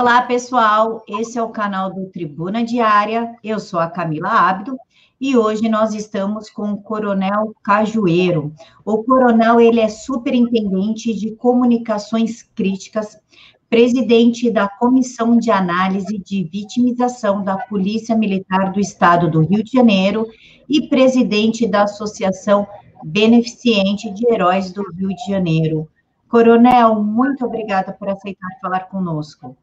Olá, pessoal. Esse é o canal do Tribuna Diária. Eu sou a Camila Abdo e hoje nós estamos com o Coronel Cajueiro. O coronel, ele é superintendente de comunicações críticas, presidente da Comissão de Análise de Vitimização da Polícia Militar do Estado do Rio de Janeiro e presidente da Associação Beneficente de Heróis do Rio de Janeiro. Coronel, muito obrigada por aceitar falar conosco.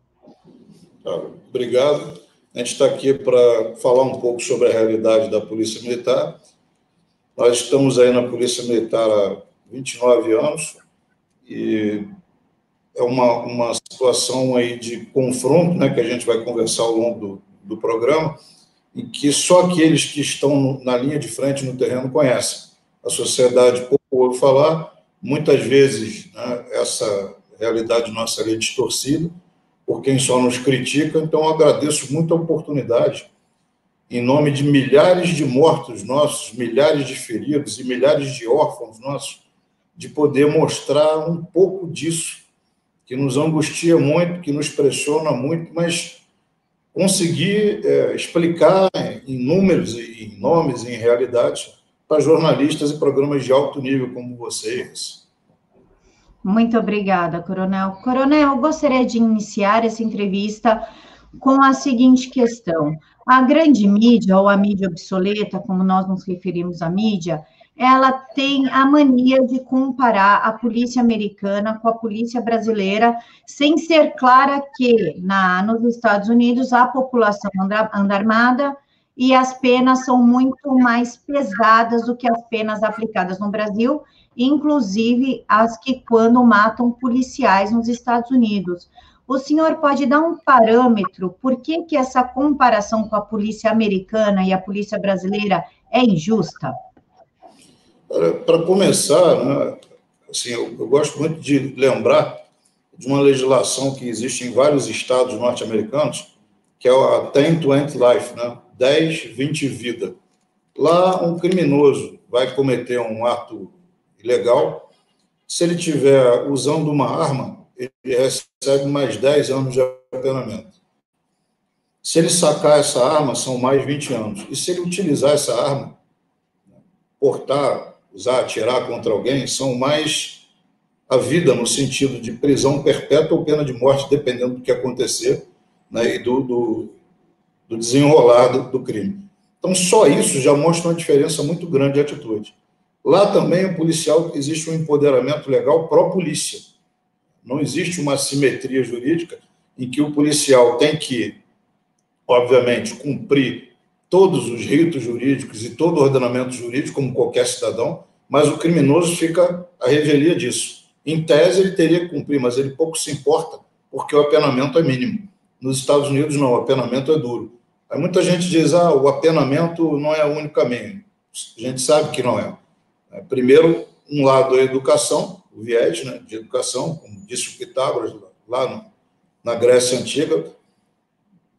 Obrigado. A gente está aqui para falar um pouco sobre a realidade da Polícia Militar. Nós estamos aí na Polícia Militar há 29 anos e é uma situação aí de confronto, né, que a gente vai conversar ao longo do programa, em que só aqueles que estão na linha de frente no terreno conhecem. A sociedade pouco ouve falar, muitas vezes, né, essa realidade nossa é distorcida por quem só nos critica. Então, eu agradeço muito a oportunidade, em nome de milhares de mortos nossos, milhares de feridos e milhares de órfãos nossos, de poder mostrar um pouco disso, que nos angustia muito, que nos pressiona muito, mas conseguir explicar em números, em nomes, em realidades, para jornalistas e programas de alto nível como vocês. Muito obrigada, Coronel. Coronel, eu gostaria de iniciar essa entrevista com a seguinte questão. A grande mídia, ou a mídia obsoleta, como nós nos referimos à mídia, ela tem a mania de comparar a polícia americana com a polícia brasileira, sem ser clara que nos Estados Unidos a população anda armada e as penas são muito mais pesadas do que as penas aplicadas no Brasil, inclusive as que quando matam policiais nos Estados Unidos. O senhor pode dar um parâmetro por que essa comparação com a polícia americana e a polícia brasileira é injusta? Para começar, né, assim, eu gosto muito de lembrar de uma legislação que existe em vários estados norte-americanos, que é a 10-20 Life, né? 10-20 vida. Lá, um criminoso vai cometer um ato ilegal, se ele estiver usando uma arma, ele recebe mais 10 anos de apenamento. Se ele sacar essa arma, são mais 20 anos. E se ele utilizar essa arma, portar, usar, atirar contra alguém, são mais a vida, no sentido de prisão perpétua ou pena de morte, dependendo do que acontecer, né, e do desenrolar do crime. Então, só isso já mostra uma diferença muito grande de atitude. Lá também, o policial, existe um empoderamento legal pró-polícia. Não existe uma simetria jurídica em que o policial tem que, obviamente, cumprir todos os ritos jurídicos e todo o ordenamento jurídico, como qualquer cidadão, mas o criminoso fica à revelia disso. Em tese, ele teria que cumprir, mas ele pouco se importa, porque o apenamento é mínimo. Nos Estados Unidos, não, o apenamento é duro. Aí muita gente diz, o apenamento não é o único caminho. A gente sabe que não é. Primeiro, um lado é a educação, o viés, né, de educação, como disse o Pitágoras, lá na Grécia Antiga,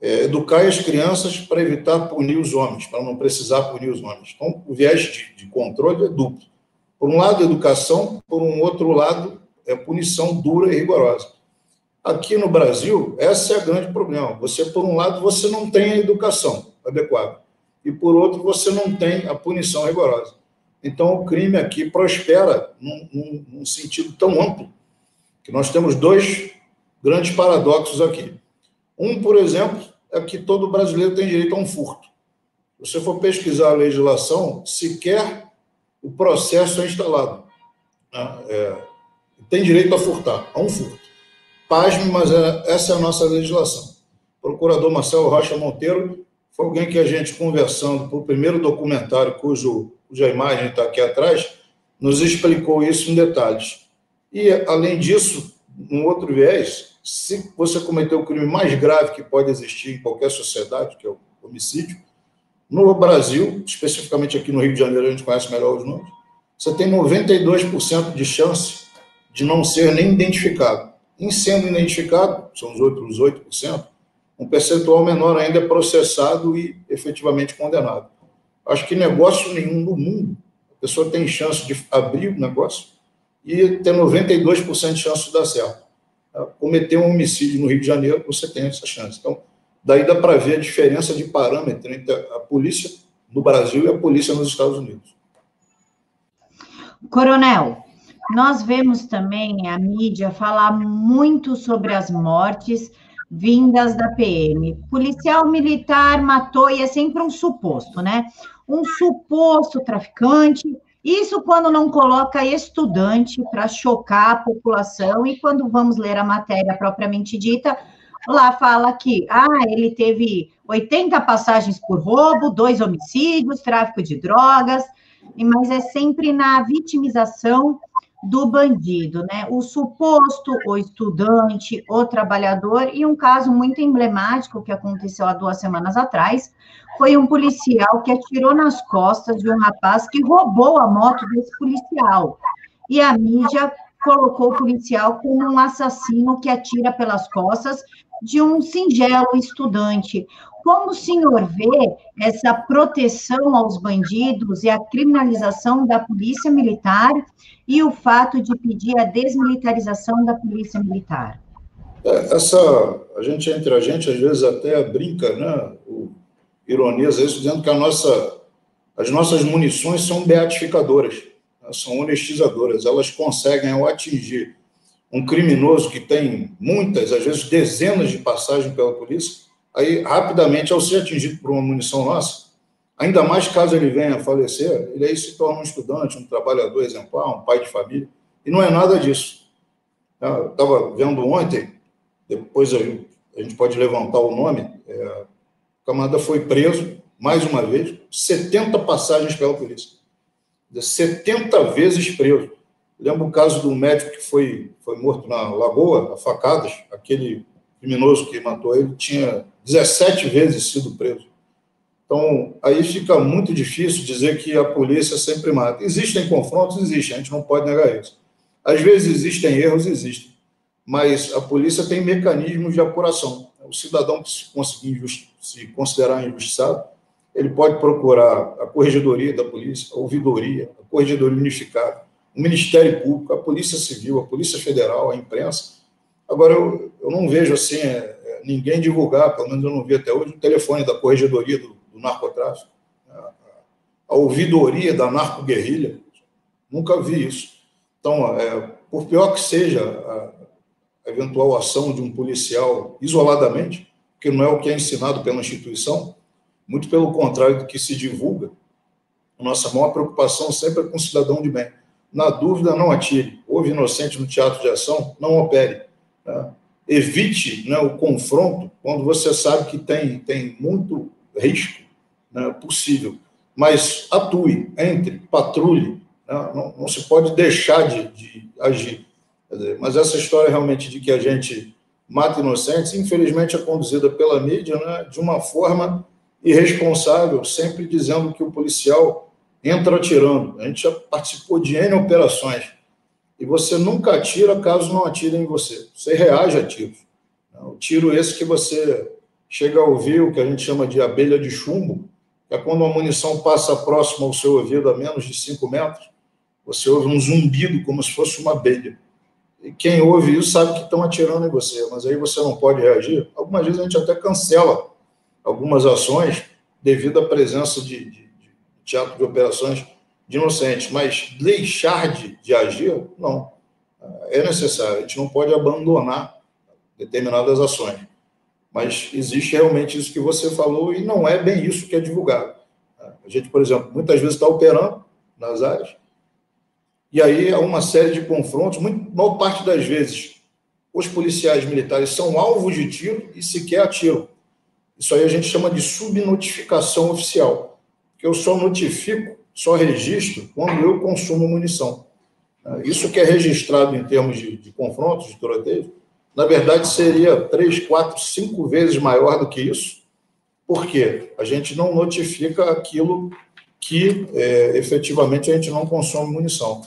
educar as crianças para evitar punir os homens, para não precisar punir os homens. Então, o viés de controle é duplo. Por um lado, educação, por um outro lado, punição dura e rigorosa. Aqui no Brasil, esse é o grande problema. Você, por um lado, você não tem a educação adequada, e, por outro, você não tem a punição rigorosa. Então, o crime aqui prospera num sentido tão amplo que nós temos dois grandes paradoxos aqui. Um, por exemplo, é que todo brasileiro tem direito a um furto. Se você for pesquisar a legislação, sequer o processo é instalado. Tem direito a furtar, a um furto. Pasme, mas essa é a nossa legislação. O procurador Marcelo Rocha Monteiro foi alguém que a gente, conversando para o primeiro documentário, cuja imagem está aqui atrás, nos explicou isso em detalhes. E, além disso, um outro viés, se você cometeu o crime mais grave que pode existir em qualquer sociedade, que é o homicídio, no Brasil, especificamente aqui no Rio de Janeiro, a gente conhece melhor os números, você tem 92% de chance de não ser nem identificado. Em sendo identificado, são os outros 8%, um percentual menor ainda é processado e efetivamente condenado. Acho que negócio nenhum no mundo, a pessoa tem chance de abrir o negócio e ter 92% de chance de dar certo. cometer um homicídio no Rio de Janeiro, você tem essa chance. Então, daí dá para ver a diferença de parâmetro entre a polícia no Brasil e a polícia nos Estados Unidos. Coronel, nós vemos também a mídia falar muito sobre as mortes vindas da PM. Policial militar matou, e é sempre um suposto, né? Um suposto traficante. Isso quando não coloca estudante para chocar a população, e quando vamos ler a matéria propriamente dita, lá fala que ele teve 80 passagens por roubo, 2 homicídios, tráfico de drogas, mas é sempre na vitimização do bandido, né? O suposto, o estudante, o trabalhador, e um caso muito emblemático que aconteceu há 2 semanas atrás, foi um policial que atirou nas costas de um rapaz que roubou a moto desse policial. E a mídia colocou o policial como um assassino que atira pelas costas de um singelo estudante. Como o senhor vê essa proteção aos bandidos e a criminalização da polícia militar e o fato de pedir a desmilitarização da polícia militar? A gente, entre a gente, às vezes até brinca, né? Ironiza isso, dizendo que as nossas munições são beatificadoras, né? São honestizadoras. Elas conseguem, ao atingir um criminoso que tem muitas, às vezes dezenas de passagens pela polícia, aí, rapidamente, ao ser atingido por uma munição nossa, ainda mais caso ele venha a falecer, ele aí se torna um estudante, um trabalhador exemplar, um pai de família, e não é nada disso. Eu estava vendo ontem, depois a gente pode levantar o nome, o camarada foi preso, mais uma vez, 70 passagens pela polícia. 70 vezes preso. Lembro o caso do médico que foi morto na Lagoa, a facadas, aquele criminoso que matou ele tinha 17 vezes sido preso. Então, aí fica muito difícil dizer que a polícia sempre mata. Existem confrontos? Existem, a gente não pode negar isso. Às vezes existem erros? Existem. Mas a polícia tem mecanismos de apuração. O cidadão que se conseguir se considerar injustiçado, ele pode procurar a Corregedoria da Polícia, a Ouvidoria, a Corregedoria Unificada, o Ministério Público, a Polícia Civil, a Polícia Federal, a imprensa. Agora, eu não vejo assim ninguém divulgar, pelo menos eu não vi até hoje, o telefone da Corregedoria do narcotráfico, a ouvidoria da narcoguerrilha. Nunca vi isso. Então, por pior que seja a eventual ação de um policial isoladamente, que não é o que é ensinado pela instituição, muito pelo contrário do que se divulga, a nossa maior preocupação sempre é com o cidadão de bem. Na dúvida, não atire. Houve inocente no teatro de ação, não opere. Né? Evite, né, o confronto quando você sabe que tem muito risco, né, possível. Mas atue, entre, patrulhe. Né? Não se pode deixar de agir. Mas essa história realmente de que a gente mata inocentes, infelizmente é conduzida pela mídia, né, de uma forma irresponsável, sempre dizendo que o policial entra atirando. A gente já participou de N operações e você nunca atira caso não atirem em você. Você reage a tiros. O tiro esse que você chega a ouvir, o que a gente chama de abelha de chumbo, que é quando a munição passa próximo ao seu ouvido a menos de 5 metros, você ouve um zumbido como se fosse uma abelha. E quem ouve isso sabe que estão atirando em você, mas aí você não pode reagir. Algumas vezes a gente até cancela algumas ações devido à presença de teatro de operações de inocentes, mas deixar de agir, não. É necessário, a gente não pode abandonar determinadas ações. Mas existe realmente isso que você falou e não é bem isso que é divulgado. A gente, por exemplo, muitas vezes está operando nas áreas e aí há uma série de confrontos, maior parte das vezes os policiais militares são alvos de tiro e sequer atiram. Isso aí a gente chama de subnotificação oficial, que eu só notifico, só registro quando eu consumo munição. Isso que é registrado em termos de confrontos, de tiroteio, na verdade seria 3, 4, 5 vezes maior do que isso, porque a gente não notifica aquilo que efetivamente a gente não consome munição.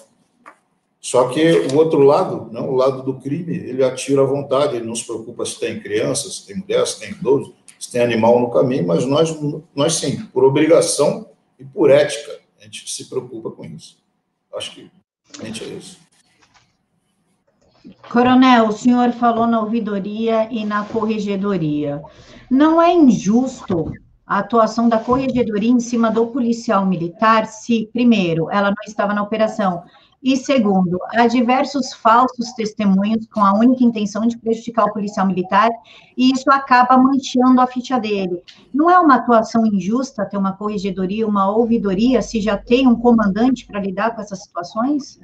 Só que o outro lado, né, o lado do crime, ele atira à vontade, ele não se preocupa se tem criança, se tem mulher, se tem idoso, se tem animal no caminho, mas nós sim, por obrigação e por ética, a gente se preocupa com isso. Acho que realmente é isso. Coronel, o senhor falou na ouvidoria e na corregedoria. Não é injusto a atuação da corregedoria em cima do policial militar se, primeiro, ela não estava na operação, e, segundo, há diversos falsos testemunhos com a única intenção de prejudicar o policial militar, e isso acaba manchando a ficha dele. Não é uma atuação injusta ter uma corregedoria, uma ouvidoria, se já tem um comandante para lidar com essas situações?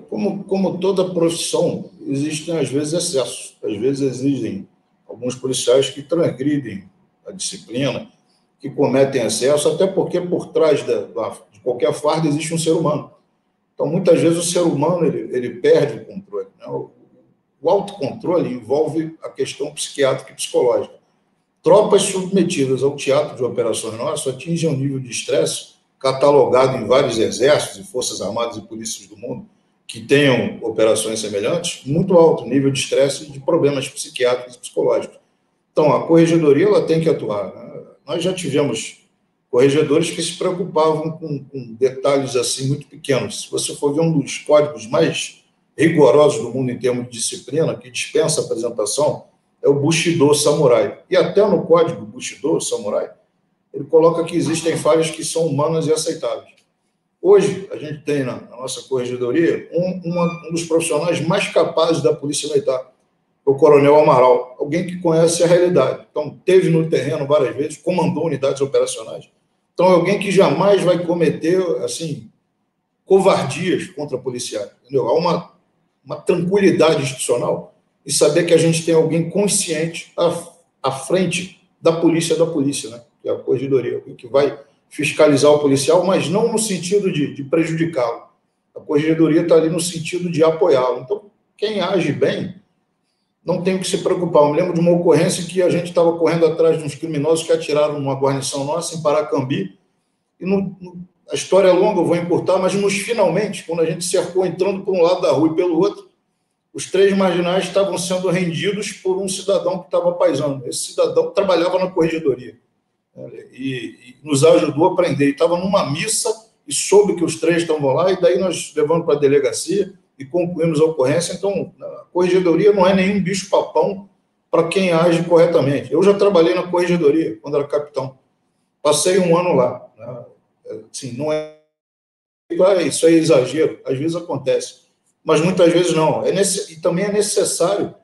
Como toda profissão, existem, às vezes, excessos. Às vezes, existem alguns policiais que transgridem a disciplina, que cometem excesso, até porque por trás de qualquer farda existe um ser humano. Então, muitas vezes, o ser humano ele perde o controle, né? O autocontrole envolve a questão psiquiátrica e psicológica. Tropas submetidas ao teatro de operações nossas atingem um nível de estresse catalogado em vários exércitos e forças armadas e polícias do mundo que tenham operações semelhantes, muito alto nível de estresse e de problemas psiquiátricos e psicológicos. Então, a corregedoria ela tem que atuar, né? Nós já tivemos corregedores que se preocupavam com detalhes assim muito pequenos. Se você for ver um dos códigos mais rigorosos do mundo em termos de disciplina, que dispensa apresentação, é o Bushido Samurai. E até no código Bushido Samurai, ele coloca que existem falhas que são humanas e aceitáveis. Hoje, a gente tem na nossa corregedoria um dos profissionais mais capazes da Polícia Militar, o Coronel Amaral, alguém que conhece a realidade. Então, teve no terreno várias vezes, comandou unidades operacionais. Então, é alguém que jamais vai cometer, assim, covardias contra policiais. Entendeu? Há uma tranquilidade institucional e saber que a gente tem alguém consciente à frente da polícia, né? Que é a corregedoria, que vai fiscalizar o policial, mas não no sentido de prejudicá-lo. A corregedoria está ali no sentido de apoiá-lo. Então, quem age bem não tem o que se preocupar. Eu me lembro de uma ocorrência que a gente estava correndo atrás de uns criminosos que atiraram numa guarnição nossa em Paracambi. E a história é longa, eu vou encurtar, mas finalmente, quando a gente cercou entrando por um lado da rua e pelo outro, os 3 marginais estavam sendo rendidos por um cidadão que estava paisando. Esse cidadão trabalhava na corregedoria e nos ajudou a prender. Ele estava numa missa e soube que os 3 estavam lá, e daí nós levamos para a delegacia e concluímos a ocorrência. Então, a corregedoria não é nenhum bicho-papão para quem age corretamente. Eu já trabalhei na corregedoria, quando era capitão. Passei um ano lá. Né? Assim, não é... Isso é exagero, às vezes acontece. Mas muitas vezes não. E também é necessário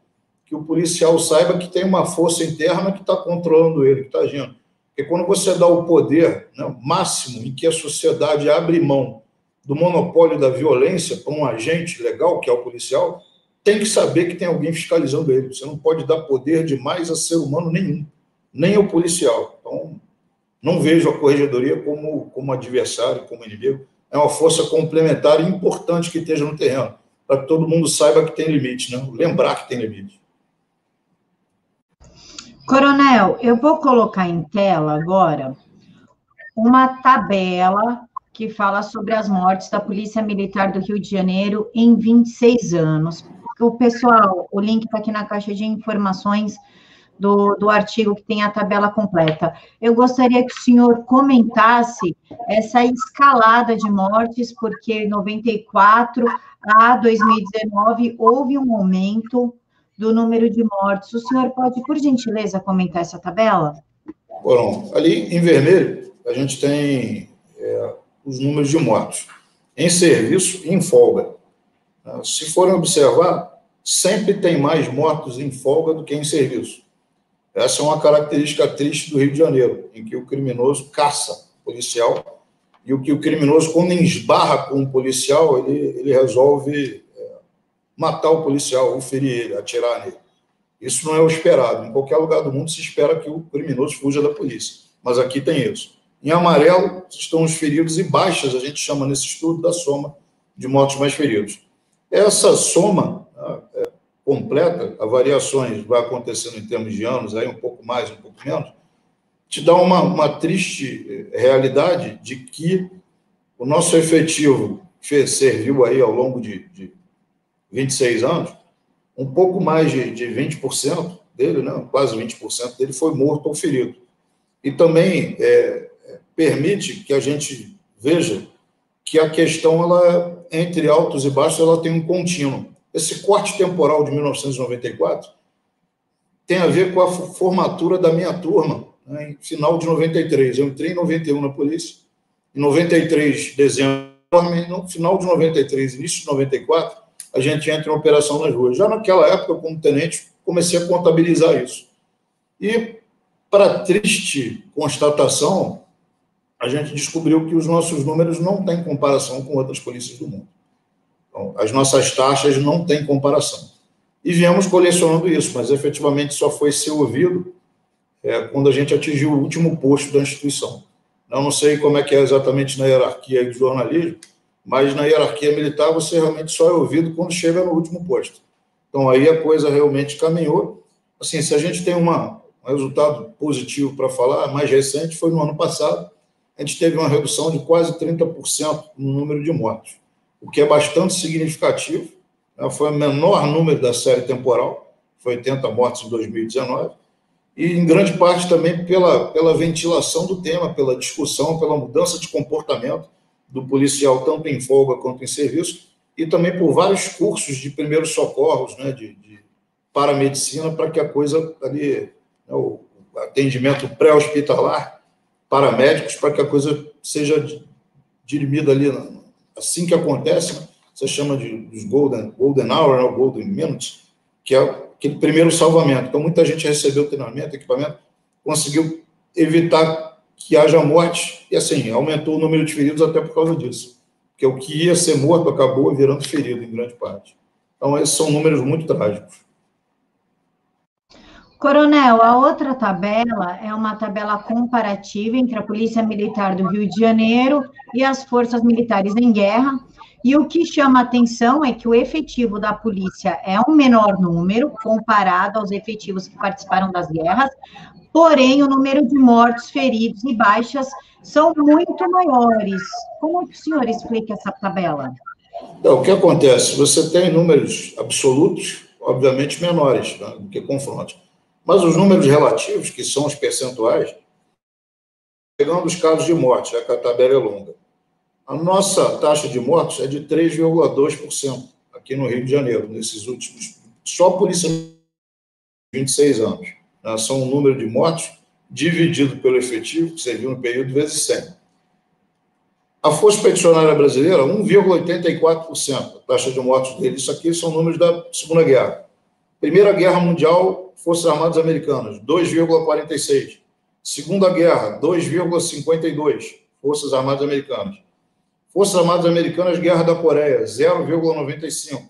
que o policial saiba que tem uma força interna que está controlando ele, que está agindo. Porque quando você dá o poder, né, máximo em que a sociedade abre mão do monopólio da violência para um agente legal, que é o policial, tem que saber que tem alguém fiscalizando ele. Você não pode dar poder demais a ser humano nenhum, nem o policial. Então, não vejo a corregedoria como adversário, como inimigo. É uma força complementar e importante que esteja no terreno, para que todo mundo saiba que tem limite, né? Lembrar que tem limite. Coronel, eu vou colocar em tela agora uma tabela que fala sobre as mortes da Polícia Militar do Rio de Janeiro em 26 anos. Pessoal, o link está aqui na caixa de informações do artigo que tem a tabela completa. Eu gostaria que o senhor comentasse essa escalada de mortes, porque 94 a 2019 houve um aumento do número de mortes. O senhor pode, por gentileza, comentar essa tabela? Bom, ali em vermelho, a gente tem os números de mortos em serviço e em folga. Se forem observar, sempre tem mais mortos em folga do que em serviço. Essa é uma característica triste do Rio de Janeiro, em que o criminoso caça o policial, e o criminoso, quando esbarra com um policial, ele resolve matar o policial, ou ferir ele, atirar nele. Isso não é o esperado. Em qualquer lugar do mundo se espera que o criminoso fuja da polícia. Mas aqui tem isso. Em amarelo estão os feridos e baixas, a gente chama nesse estudo da soma de mortos mais feridos. Essa soma completa, a variações vai acontecendo em termos de anos, aí um pouco mais, um pouco menos, te dá uma triste realidade de que o nosso efetivo serviu aí ao longo de 26 anos, um pouco mais de 20% dele, né, quase 20% dele foi morto ou ferido. E também permite que a gente veja que a questão, ela, entre altos e baixos, ela tem um contínuo. esse corte temporal de 1994 tem a ver com a formatura da minha turma, né, em final de 93. Eu entrei em 91 na polícia, em 93, dezembro, no final de 93, início de 94, a gente entra em operação nas ruas. Já naquela época, como tenente, comecei a contabilizar isso. E, para triste constatação, a gente descobriu que os nossos números não têm comparação com outras polícias do mundo. Então, as nossas taxas não têm comparação. E viemos colecionando isso, mas efetivamente só foi ser ouvido quando a gente atingiu o último posto da instituição. Eu não sei como é que é exatamente na hierarquia do jornalismo, mas na hierarquia militar você realmente só é ouvido quando chega no último posto. Então aí a coisa realmente caminhou. Assim, se a gente tem um resultado positivo para falar, mais recente, foi no ano passado, a gente teve uma redução de quase 30% no número de mortos, o que é bastante significativo. Foi o menor número da série temporal, foi 80 mortes em 2019, e em grande parte também pela ventilação do tema, pela discussão, pela mudança de comportamento do policial, tanto em folga quanto em serviço, e também por vários cursos de primeiros socorros, né, de paramedicina, para que a coisa ali, né, o atendimento pré-hospitalar, paramédicos, para que a coisa seja dirimida ali, assim que acontece, né, você chama dos golden hour, ou golden minutes, que é aquele primeiro salvamento. Então, muita gente recebeu treinamento, equipamento, conseguiu evitar que haja morte, e assim, aumentou o número de feridos até por causa disso, porque o que ia ser morto acabou virando ferido, em grande parte. Então, esses são números muito trágicos. Coronel, a outra tabela é uma tabela comparativa entre a Polícia Militar do Rio de Janeiro e as forças militares em guerra. E o que chama a atenção é que o efetivo da polícia é um menor número comparado aos efetivos que participaram das guerras, porém o número de mortos, feridos e baixas são muito maiores. Como é que o senhor explica essa tabela? Então, o que acontece? Você tem números absolutos, obviamente, menores, né, do que confrontos. Mas os números relativos, que são os percentuais, pegando os casos de morte, já que a tabela é longa. A nossa taxa de mortos é de 3,2% aqui no Rio de Janeiro, nesses últimos... Só a polícia 26 anos. Né, são um número de mortos dividido pelo efetivo, que você viu no período, vezes 100. A Força Expedicionária Brasileira, 1,84%, a taxa de mortos deles. Isso aqui são números da Segunda Guerra. Primeira Guerra Mundial, Forças Armadas Americanas, 2,46%. Segunda Guerra, 2,52%, Forças Armadas Americanas. Forças Armadas Americanas, Guerra da Coreia, 0,95%.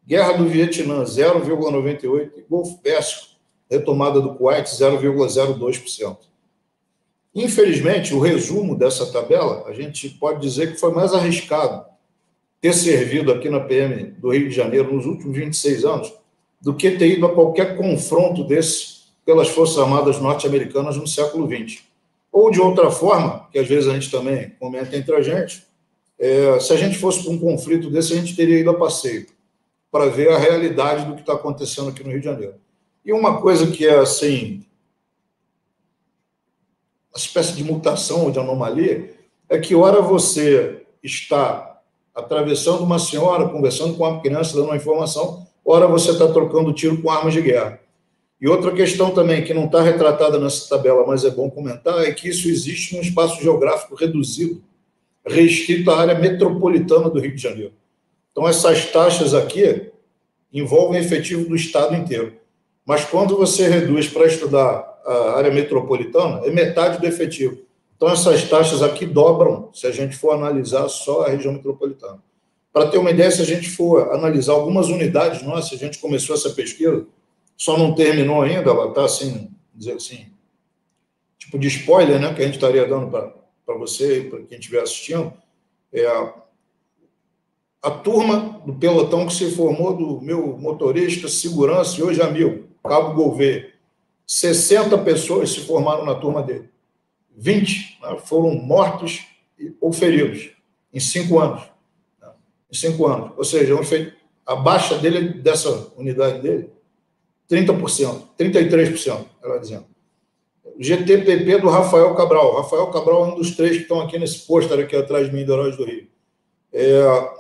Guerra do Vietnã, 0,98%. E Golfo Pérsico, retomada do Kuwait, 0,02%. Infelizmente, o resumo dessa tabela, a gente pode dizer que foi mais arriscado ter servido aqui na PM do Rio de Janeiro nos últimos 26 anos do que ter ido a qualquer confronto desse pelas Forças Armadas norte-americanas no século XX. Ou, de outra forma, que às vezes a gente também comenta entre a gente, se a gente fosse para um conflito desse, a gente teria ido a passeio para ver a realidade do que está acontecendo aqui no Rio de Janeiro. E uma coisa que é, assim, uma espécie de mutação ou de anomalia, é que, ora, você está atravessando uma senhora, conversando com uma criança, dando uma informação, ora, você está trocando tiro com armas de guerra. E outra questão também, que não está retratada nessa tabela, mas é bom comentar, é que isso existe num espaço geográfico reduzido, restrito à área metropolitana do Rio de Janeiro. Então, essas taxas aqui envolvem efetivo do estado inteiro. Mas quando você reduz para estudar a área metropolitana, é metade do efetivo. Então, essas taxas aqui dobram se a gente for analisar só a região metropolitana. Para ter uma ideia, se a gente for analisar algumas unidades nossas, a gente começou essa pesquisa, só não terminou ainda, ela está assim, dizer assim, tipo de spoiler, né, que a gente estaria dando para você e para quem estiver assistindo, a turma do pelotão que se formou do meu motorista, segurança e hoje amigo, Cabo Gouveia. 60 pessoas se formaram na turma dele. 20, né, foram mortos ou feridos em 5 anos. Né, em 5 anos. Ou seja, a baixa dele, dessa unidade dele, 30%, 33%, ela dizendo. GTPP do Rafael Cabral. Rafael Cabral é um dos 3 que estão aqui nesse pôster aqui atrás de mim, do Heróis do Rio.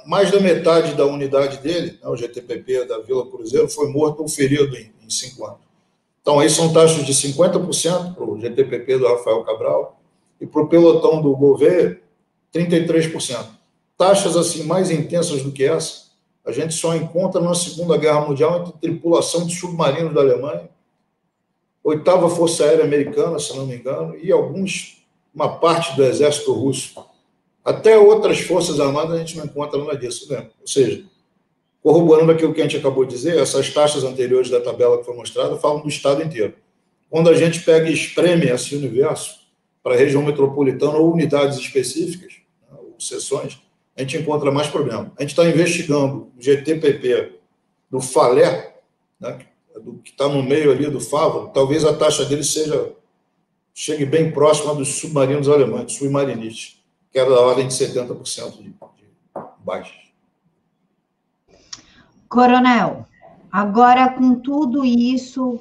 Mais da metade da unidade dele, né, o GTPP da Vila Cruzeiro, foi morto ou ferido em 5 anos. Então, aí são taxas de 50% para o GTPP do Rafael Cabral e para o pelotão do Gouveia, 33%. Taxas assim mais intensas do que essa, a gente só encontra na Segunda Guerra Mundial entre tripulação de submarinos da Alemanha, 8ª Força Aérea Americana, se não me engano, e uma parte do Exército Russo. Até outras forças armadas a gente não encontra nada disso, né? Ou seja, corroborando aquilo que a gente acabou de dizer, essas taxas anteriores da tabela que foi mostrada falam do estado inteiro. Quando a gente pega e espreme esse universo para a região metropolitana ou unidades específicas, né, ou seções, a gente encontra mais problema. A gente está investigando o GTPP do Falé, né, do que está no meio ali do Fávaro, talvez a taxa dele chegue bem próxima dos submarinos alemães, dos submarinistas, que era da ordem de 70% de baixa. Coronel, agora com tudo isso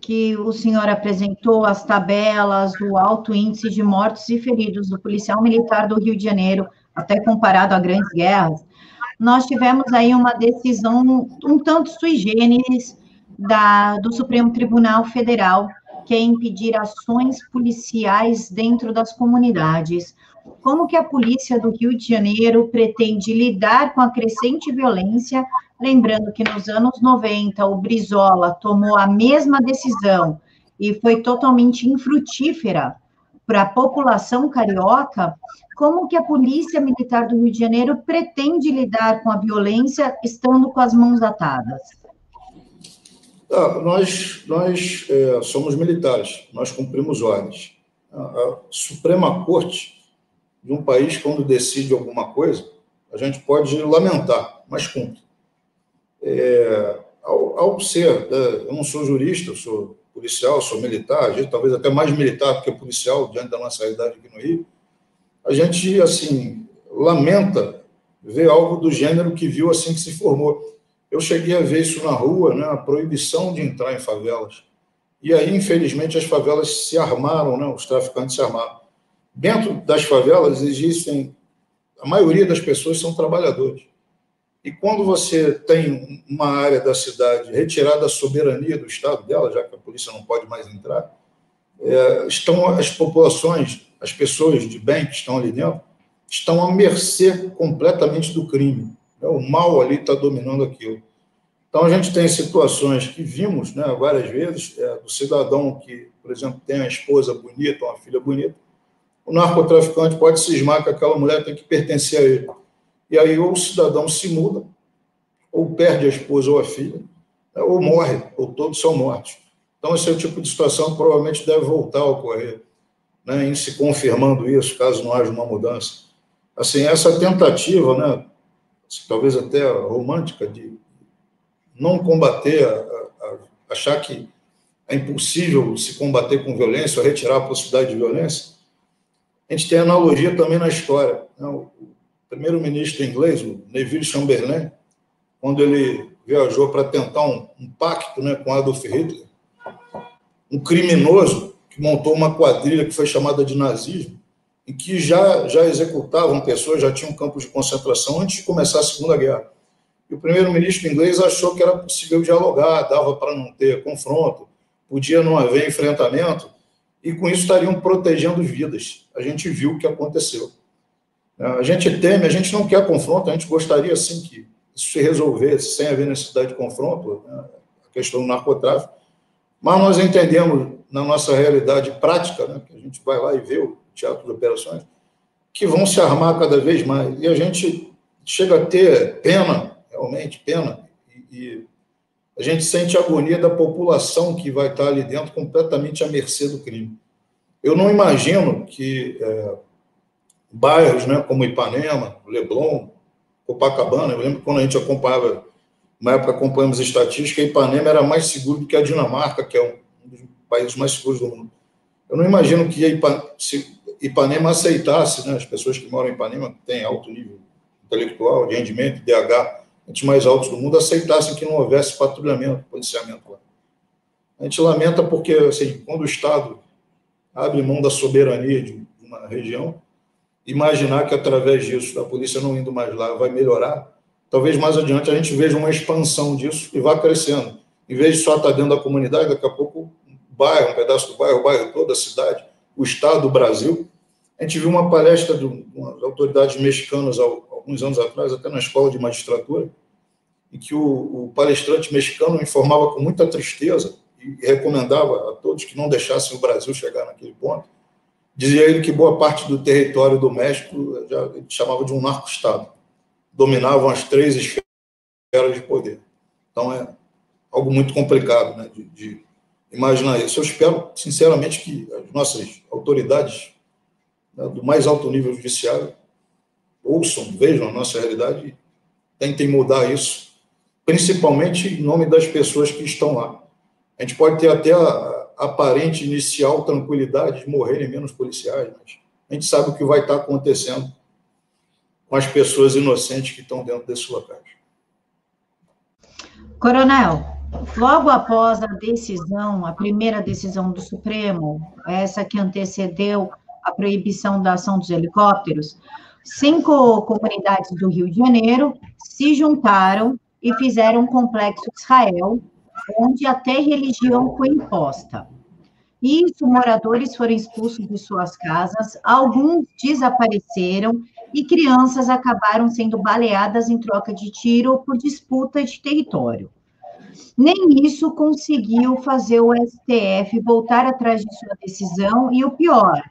que o senhor apresentou, as tabelas, o alto índice de mortos e feridos do policial militar do Rio de Janeiro, até comparado a grandes guerras, nós tivemos aí uma decisão um tanto sui generis do Supremo Tribunal Federal, que é impedir ações policiais dentro das comunidades. Como que a polícia do Rio de Janeiro pretende lidar com a crescente violência? Lembrando que nos anos 90, o Brizola tomou a mesma decisão e foi totalmente infrutífera para a população carioca. Como que a Polícia Militar do Rio de Janeiro pretende lidar com a violência estando com as mãos atadas? Nós somos militares, nós cumprimos ordens. A Suprema Corte de um país, quando decide alguma coisa, a gente pode lamentar, mas cumpre. Ao ser, eu não sou jurista, eu sou policial, sou militar, talvez até mais militar do que policial, diante da nossa realidade aqui no Rio, a gente, assim, lamenta ver algo do gênero que viu assim que se formou. Eu cheguei a ver isso na rua, né, a proibição de entrar em favelas. E aí, infelizmente, as favelas se armaram, né, os traficantes se armaram. Dentro das favelas existem, a maioria das pessoas são trabalhadores. E quando você tem uma área da cidade retirada da soberania do Estado dela, já que a polícia não pode mais entrar, estão as populações, as pessoas de bem que estão ali dentro, estão à mercê completamente do crime. O mal ali está dominando aquilo. Então, a gente tem situações que vimos, né, várias vezes, do cidadão que, por exemplo, tem uma esposa bonita, uma filha bonita, o narcotraficante pode cismar que aquela mulher tem que pertencer a ele. E aí ou o cidadão se muda, ou perde a esposa ou a filha, né, ou morre, ou todos são mortos. Então, esse é o tipo de situação que provavelmente deve voltar a ocorrer, né, em se confirmando isso, caso não haja uma mudança. Assim, essa tentativa, né, talvez até romântica, de não combater, achar que é impossível se combater com violência ou retirar a possibilidade de violência, a gente tem analogia também na história. O primeiro-ministro inglês, o Neville Chamberlain, quando ele viajou para tentar um pacto, né, com Adolf Hitler, um criminoso que montou uma quadrilha que foi chamada de nazismo, em que já executavam pessoas, já tinham campos de concentração antes de começar a Segunda Guerra. E o primeiro-ministro inglês achou que era possível dialogar, dava para não ter confronto, podia não haver enfrentamento, e com isso estariam protegendo vidas. A gente viu o que aconteceu. A gente teme, a gente não quer confronto, a gente gostaria, sim, que isso se resolvesse sem haver necessidade de confronto, né, a questão do narcotráfico, mas nós entendemos, na nossa realidade prática, né, que a gente vai lá e vê o teatro de operações, que vão se armar cada vez mais. E a gente chega a ter pena, realmente pena, e a gente sente a agonia da população que vai estar ali dentro completamente à mercê do crime. Eu não imagino que bairros, né, como Ipanema, Leblon, Copacabana, eu lembro que quando a gente acompanhava, na época acompanhamos estatísticas, Ipanema era mais seguro do que a Dinamarca, que é um dos países mais seguros do mundo. Eu não imagino que Ipanema aceitasse, né, as pessoas que moram em Ipanema, que têm alto nível intelectual, de rendimento, DH, entre os mais altos do mundo, aceitassem que não houvesse patrulhamento, policiamento lá. A gente lamenta porque, assim, quando o Estado abre mão da soberania de uma região, imaginar que, através disso, a polícia não indo mais lá vai melhorar. Talvez mais adiante a gente veja uma expansão disso e vá crescendo. Em vez de só estar dentro da comunidade, daqui a pouco, um bairro, um pedaço do bairro, o bairro todo, a cidade, o estado do Brasil. A gente viu uma palestra de umas autoridades mexicanas, alguns anos atrás, até na escola de magistratura, em que o palestrante mexicano informava com muita tristeza e recomendava a todos que não deixassem o Brasil chegar naquele ponto. Dizia ele que boa parte do território do México ele chamava de um narco-estado. Dominavam as 3 esferas de poder. Então, é algo muito complicado, né, de imaginar isso. Eu espero, sinceramente, que as nossas autoridades, né, do mais alto nível judiciário ouçam, vejam a nossa realidade e tentem mudar isso, principalmente em nome das pessoas que estão lá. A gente pode ter até a aparente inicial tranquilidade de morrerem menos policiais, mas a gente sabe o que vai estar acontecendo com as pessoas inocentes que estão dentro desses locais. Coronel, logo após a decisão, a primeira decisão do Supremo, essa que antecedeu a proibição da ação dos helicópteros, 5 comunidades do Rio de Janeiro se juntaram e fizeram um complexo Israel, onde até religião foi imposta. Isso, moradores foram expulsos de suas casas, alguns desapareceram e crianças acabaram sendo baleadas em troca de tiro por disputa de território. Nem isso conseguiu fazer o STF voltar atrás de sua decisão, e o pior,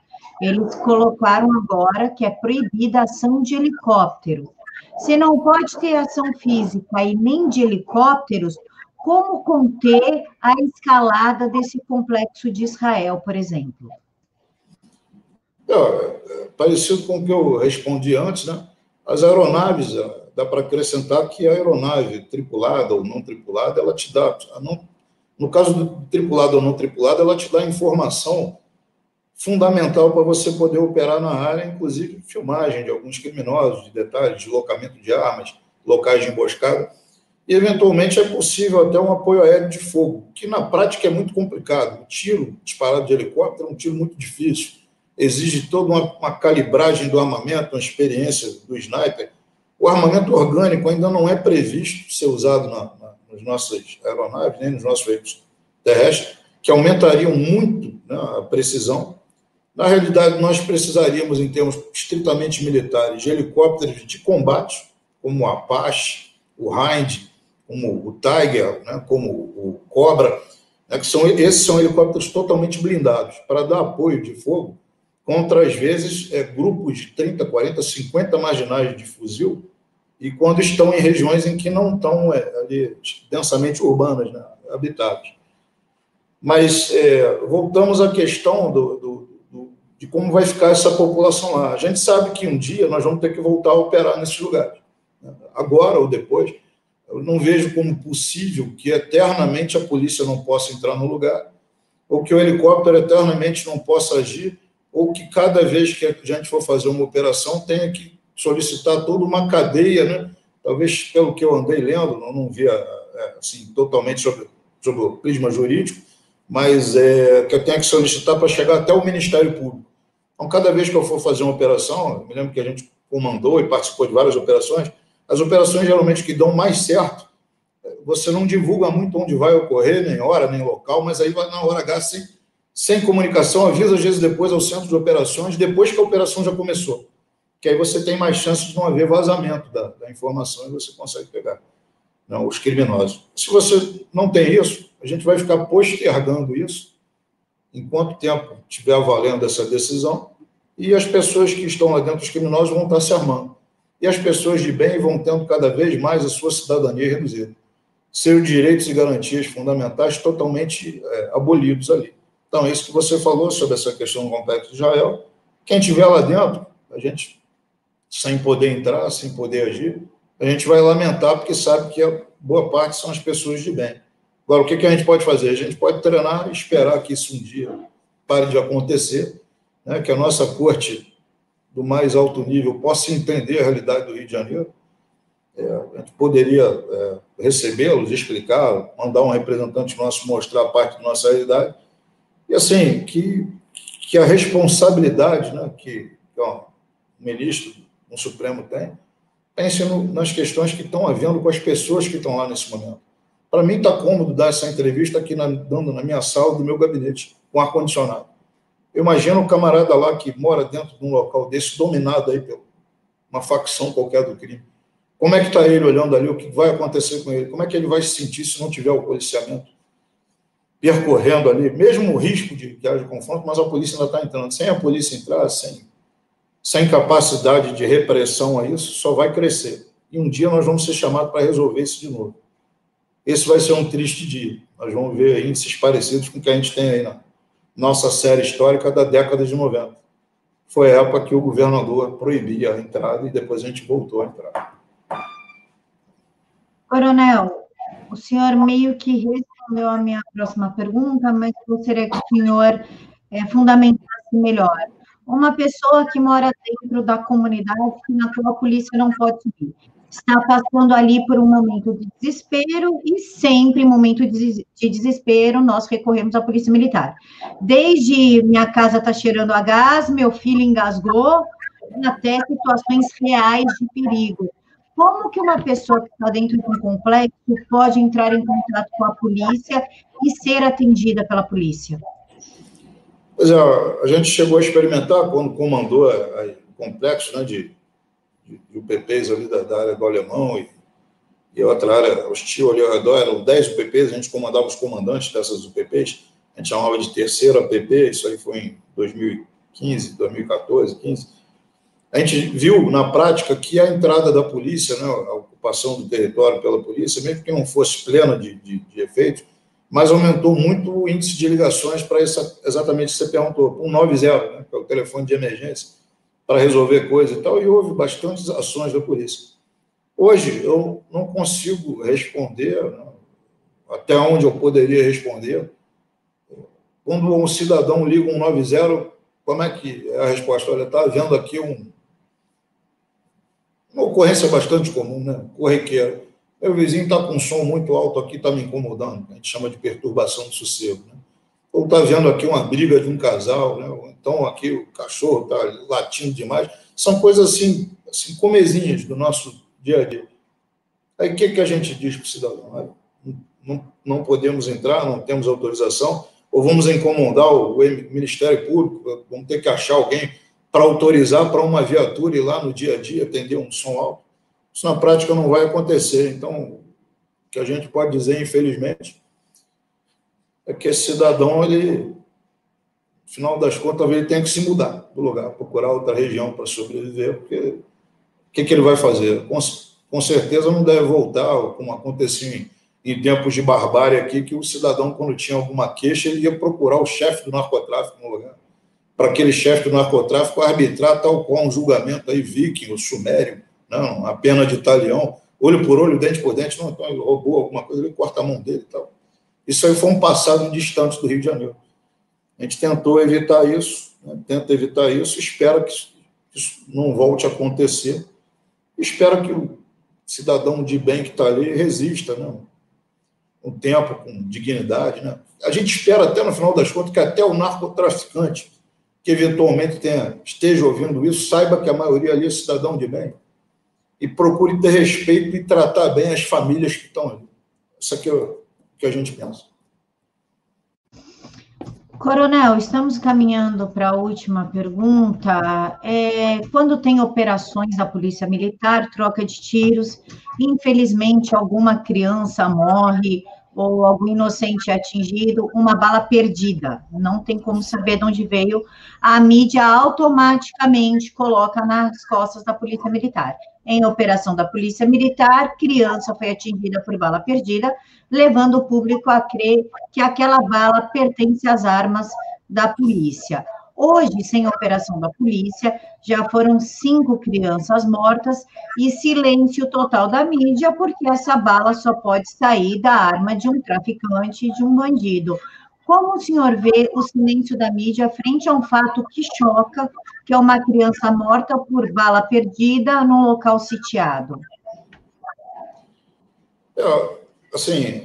eles colocaram agora que é proibida a ação de helicóptero. Se não pode ter ação física e nem de helicópteros, como conter a escalada desse complexo de Israel, por exemplo? Parecido com o que eu respondi antes, né? As aeronaves, dá para acrescentar que a aeronave tripulada ou não tripulada, ela te dá, no caso do tripulado ou não tripulado, ela te dá informação fundamental para você poder operar na área, inclusive filmagem de alguns criminosos, de detalhes, deslocamento de armas, locais de emboscada, e eventualmente é possível até um apoio aéreo de fogo, que na prática é muito complicado. O tiro disparado de helicóptero é um tiro muito difícil, exige toda uma calibragem do armamento, uma experiência do sniper. O armamento orgânico ainda não é previsto ser usado nas nossas aeronaves, nem nos nossos veículos terrestres, que aumentariam muito, né, a precisão. Na realidade, nós precisaríamos, em termos estritamente militares, de helicópteros de combate, como o Apache, o Hind, como o Tiger, né, como o Cobra, né, esses são helicópteros totalmente blindados, para dar apoio de fogo contra, às vezes, grupos de 30, 40, 50 marginais de fuzil, e quando estão em regiões em que não estão ali, densamente urbanas, né, habitadas. Mas voltamos à questão de como vai ficar essa população lá. A gente sabe que um dia nós vamos ter que voltar a operar nesses lugares. Agora ou depois, eu não vejo como possível que eternamente a polícia não possa entrar no lugar, ou que o helicóptero eternamente não possa agir, ou que cada vez que a gente for fazer uma operação tenha que solicitar toda uma cadeia, né? Talvez pelo que eu andei lendo, não via assim, totalmente sobre o prisma jurídico, mas que eu tenho que solicitar para chegar até o Ministério Público. Então, cada vez que eu for fazer uma operação, eu me lembro que a gente comandou e participou de várias operações, as operações geralmente que dão mais certo, você não divulga muito onde vai ocorrer, nem hora, nem local, mas aí vai na hora H, sem comunicação, avisa às vezes depois ao centro de operações, depois que a operação já começou, que aí você tem mais chance de não haver vazamento da informação e você consegue pegar, não, os criminosos. Se você não tem isso, a gente vai ficar postergando isso enquanto tempo estiver valendo essa decisão, e as pessoas que estão lá dentro, os criminosos, vão estar se armando. E as pessoas de bem vão tendo cada vez mais a sua cidadania reduzida. Seus direitos e garantias fundamentais totalmente abolidos ali. Então, é isso que você falou sobre essa questão do complexo de Israel. Quem estiver lá dentro, a gente, sem poder entrar, sem poder agir, a gente vai lamentar, porque sabe que a boa parte são as pessoas de bem. Agora, o que a gente pode fazer? A gente pode treinar e esperar que isso um dia pare de acontecer, né, que a nossa corte do mais alto nível possa entender a realidade do Rio de Janeiro. A gente poderia recebê-los, explicar, mandar um representante nosso mostrar a parte da nossa realidade, e assim, que a responsabilidade, né, que ministro, um Supremo tem, pense nas questões que estão havendo com as pessoas que estão lá nesse momento. Para mim, está cômodo dar essa entrevista aqui dando na minha sala do meu gabinete, com ar-condicionado. Eu imagino um camarada lá que mora dentro de um local desse, dominado aí por uma facção qualquer do crime. Como é que está ele olhando ali, o que vai acontecer com ele? Como é que ele vai se sentir se não tiver o policiamento percorrendo ali? Mesmo o risco de que haja confronto, mas a polícia ainda está entrando. Sem a polícia entrar, sem capacidade de repressão a isso, só vai crescer. E um dia nós vamos ser chamados para resolver isso de novo. Esse vai ser um triste dia. Nós vamos ver índices parecidos com o que a gente tem aí na nossa série histórica da década de 90. Foi a época que o governador proibia a entrada e depois a gente voltou a entrar. Coronel, o senhor meio que respondeu a minha próxima pergunta, mas gostaria que o senhor fundamentasse melhor. Uma pessoa que mora dentro da comunidade na qual a polícia não pode subir, está passando ali por um momento de desespero e sempre em momento de desespero nós recorremos à polícia militar. Desde minha casa está cheirando a gás, meu filho engasgou, até situações reais de perigo. Como que uma pessoa que está dentro de um complexo pode entrar em contato com a polícia e ser atendida pela polícia? Pois é, a gente chegou a experimentar quando comandou o complexo, né, de UPPs ali da área do Alemão e outra área hostil ali ao redor, eram 10 UPPs, a gente comandava os comandantes dessas UPPs, a gente chamava de terceira UPP, isso aí foi em 2015, 2014, 15. A gente viu na prática que a entrada da polícia, né, a ocupação do território pela polícia, mesmo que não fosse plena de efeito, mas aumentou muito o índice de ligações para exatamente o que você perguntou, 190, né, que é o telefone de emergência, para resolver coisa e tal, e houve bastantes ações da polícia. Hoje, eu não consigo responder, né, até onde eu poderia responder. Quando um cidadão liga 190, como é que é a resposta? Olha, está havendo aqui uma ocorrência bastante comum, né? Corriqueira. Meu vizinho está com um som muito alto aqui, está me incomodando. A gente chama de perturbação do sossego, né? Ou está vendo aqui uma briga de um casal, né? Ou então aqui o cachorro está latindo demais. São coisas assim comezinhas do nosso dia a dia. Aí o que a gente diz para o cidadão? Não podemos entrar, não temos autorização, ou vamos incomodar o Ministério Público, vamos ter que achar alguém para autorizar para uma viatura ir lá no dia a dia atender um som alto. Isso na prática não vai acontecer. Então, o que a gente pode dizer, infelizmente, é que esse cidadão, ele, no final das contas, ele tem que se mudar do lugar, procurar outra região para sobreviver, porque o que ele vai fazer? Com certeza não deve voltar, como acontecia em tempos de barbárie aqui, que o cidadão, quando tinha alguma queixa, ele ia procurar o chefe do narcotráfico no lugar, para aquele chefe do narcotráfico arbitrar tal qual um julgamento aí viking, ou sumério, não, a pena de talião, olho por olho, dente por dente, não, então ele roubou alguma coisa, ele corta a mão dele e tal. Isso aí foi um passado distante do Rio de Janeiro. A gente tentou evitar isso, né, tenta evitar isso, espera que isso não volte a acontecer, espera que o cidadão de bem que está ali resista, né, um tempo com dignidade, né? A gente espera até, no final das contas, que até o narcotraficante que eventualmente esteja ouvindo isso, saiba que a maioria ali é cidadão de bem e procure ter respeito e tratar bem as famílias que estão ali. Isso aqui é o que a gente pensa. Coronel, estamos caminhando para a última pergunta. Quando tem operações da Polícia Militar, troca de tiros, infelizmente alguma criança morre ou algum inocente é atingido, uma bala perdida, não tem como saber de onde veio, a mídia automaticamente coloca nas costas da Polícia Militar. Em operação da Polícia Militar, criança foi atingida por bala perdida, levando o público a crer que aquela bala pertence às armas da polícia. Hoje, sem operação da polícia, já foram 5 crianças mortas e silêncio total da mídia, porque essa bala só pode sair da arma de um traficante, de um bandido. Como o senhor vê o silêncio da mídia frente a um fato que choca, que é uma criança morta por bala perdida num local sitiado? Assim,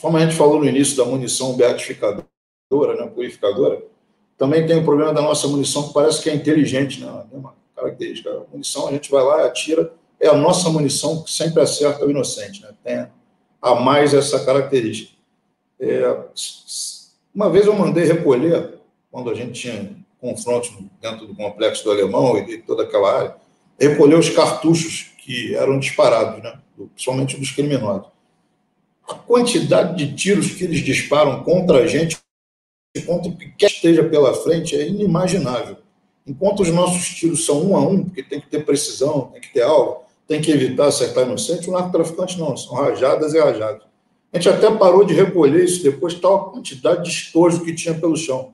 como a gente falou no início da munição beatificadora, né, purificadora, Também tem o problema da nossa munição, que parece que é inteligente, né? É uma característica. A munição, a gente vai lá e atira, é a nossa munição que sempre acerta o inocente, né? Tem a mais essa característica. Uma vez eu mandei recolher, quando a gente tinha confrontos dentro do complexo do Alemão e de toda aquela área, recolher os cartuchos que eram disparados, né? Principalmente dos criminosos. A quantidade de tiros que eles disparam contra a gente, contra o que quer que esteja pela frente, é inimaginável. Enquanto os nossos tiros são 1 a 1, porque tem que ter precisão, tem que ter alvo, tem que evitar acertar inocente, o narcotraficante não, são rajadas e rajadas. A gente até parou de recolher isso depois, tal a quantidade de estojo que tinha pelo chão.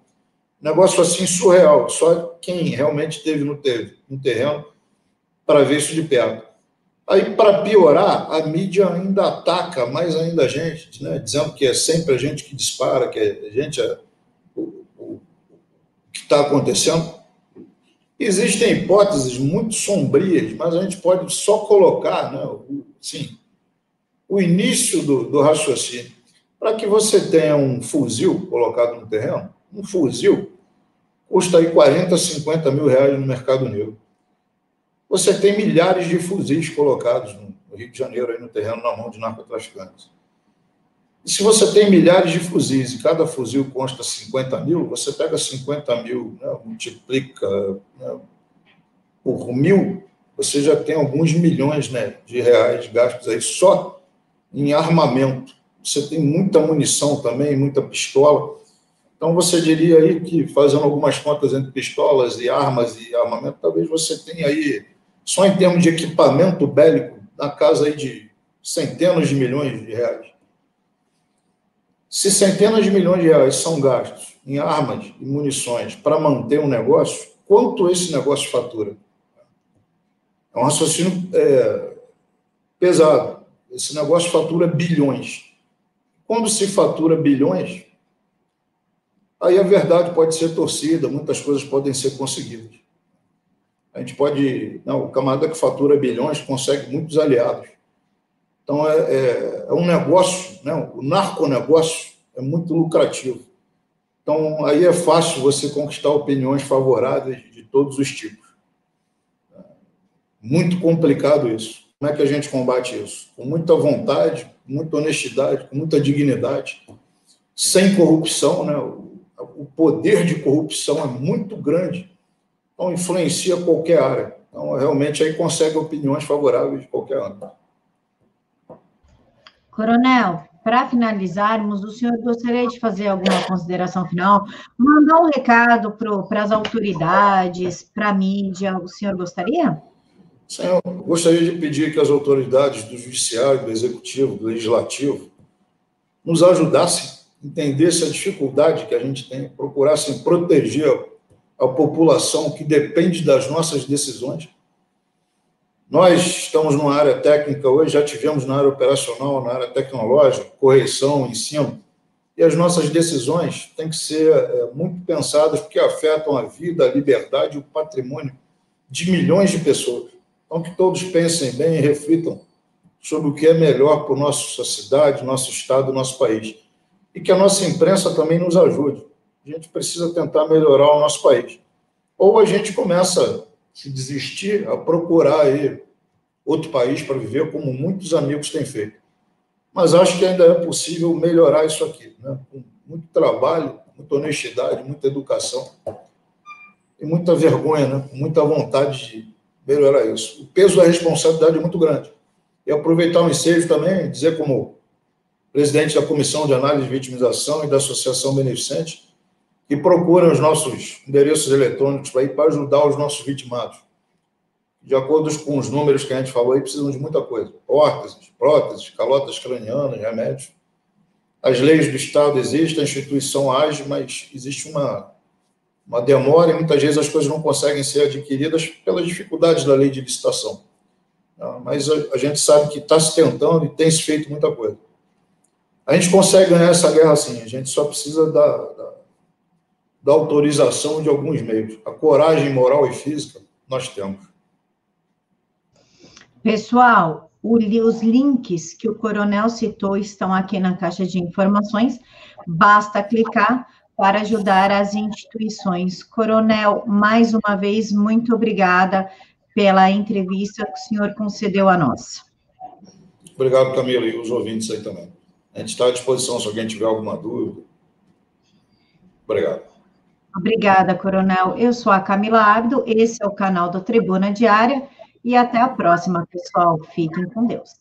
Negócio assim surreal, só quem realmente esteve no terreno para ver isso de perto. Aí, para piorar, a mídia ainda ataca mais ainda a gente, né? Dizendo que é sempre a gente que dispara, que a gente é o que está acontecendo. Existem hipóteses muito sombrias, mas a gente pode só colocar, né, o início do raciocínio. Para que você tenha um fuzil colocado no terreno, um fuzil custa aí 40, 50 mil reais no mercado negro. Você tem milhares de fuzis colocados no Rio de Janeiro, aí no terreno, na mão de narcotraficantes. E se você tem milhares de fuzis e cada fuzil consta 50 mil, você pega 50 mil, né, multiplica, né, por 1.000, você já tem alguns milhões, né, de reais gastos aí só em armamento. Você tem muita munição também, muita pistola. Então, você diria aí que, fazendo algumas contas entre pistolas e armas e armamento, talvez você tenha aí, só em termos de equipamento bélico, na casa aí de centenas de milhões de reais. Se centenas de milhões de reais são gastos em armas e munições para manter um negócio, quanto esse negócio fatura? É um raciocínio pesado. Esse negócio fatura bilhões. Quando se fatura bilhões, aí a verdade pode ser torcida, muitas coisas podem ser conseguidas. A gente pode... Não, o camarada que fatura bilhões consegue muitos aliados. Então, é um negócio, né? O narconegócio é muito lucrativo. Então, aí é fácil você conquistar opiniões favoráveis de todos os tipos. Muito complicado isso. Como é que a gente combate isso? Com muita vontade, com muita honestidade, com muita dignidade, sem corrupção, né? O poder de corrupção é muito grande, então influencia qualquer área. Então, realmente, aí consegue opiniões favoráveis de qualquer área. Coronel, para finalizarmos, o senhor gostaria de fazer alguma consideração final? Mandar um recado para as autoridades, para a mídia, o senhor gostaria? Sim, eu gostaria de pedir que as autoridades do judiciário, do executivo, do legislativo, nos ajudassem a entender essa dificuldade que a gente tem, procurassem proteger a população que depende das nossas decisões. Nós estamos numa área técnica hoje, já tivemos na área operacional, na área tecnológica, correção, ensino, e as nossas decisões têm que ser muito pensadas, porque afetam a vida, a liberdade e o patrimônio de milhões de pessoas. Então, que todos pensem bem e reflitam sobre o que é melhor para a nossa cidade, nosso estado, nosso país. E que a nossa imprensa também nos ajude. A gente precisa tentar melhorar o nosso país. Ou a gente começa a se desistir, a procurar aí outro país para viver, como muitos amigos têm feito. Mas acho que ainda é possível melhorar isso aqui, né? Com muito trabalho, muita honestidade, muita educação e muita vergonha, né? Com muita vontade de melhorar isso. O peso da responsabilidade é muito grande. E aproveitar o ensejo também, dizer como presidente da Comissão de Análise de Vitimização e da Associação Beneficente, que procurem os nossos endereços eletrônicos para ajudar os nossos vitimados. De acordo com os números que a gente falou aí, precisam de muita coisa. Próteses, calotas cranianas, remédios. As leis do Estado existem, a instituição age, mas existe uma demora e muitas vezes as coisas não conseguem ser adquiridas pelas dificuldades da lei de licitação. Mas a gente sabe que está se tentando e tem se feito muita coisa. A gente consegue ganhar essa guerra sim, a gente só precisa da autorização de alguns meios. A coragem moral e física nós temos. Pessoal, os links que o coronel citou estão aqui na caixa de informações. Basta clicar para ajudar as instituições. Coronel, mais uma vez, muito obrigada pela entrevista que o senhor concedeu a nós. Obrigado, Camila, e os ouvintes aí também. A gente está à disposição se alguém tiver alguma dúvida. Obrigado. Obrigada, Coronel. Eu sou a Camila Abdo, esse é o canal do Tribuna Diária, e até a próxima, pessoal. Fiquem com Deus.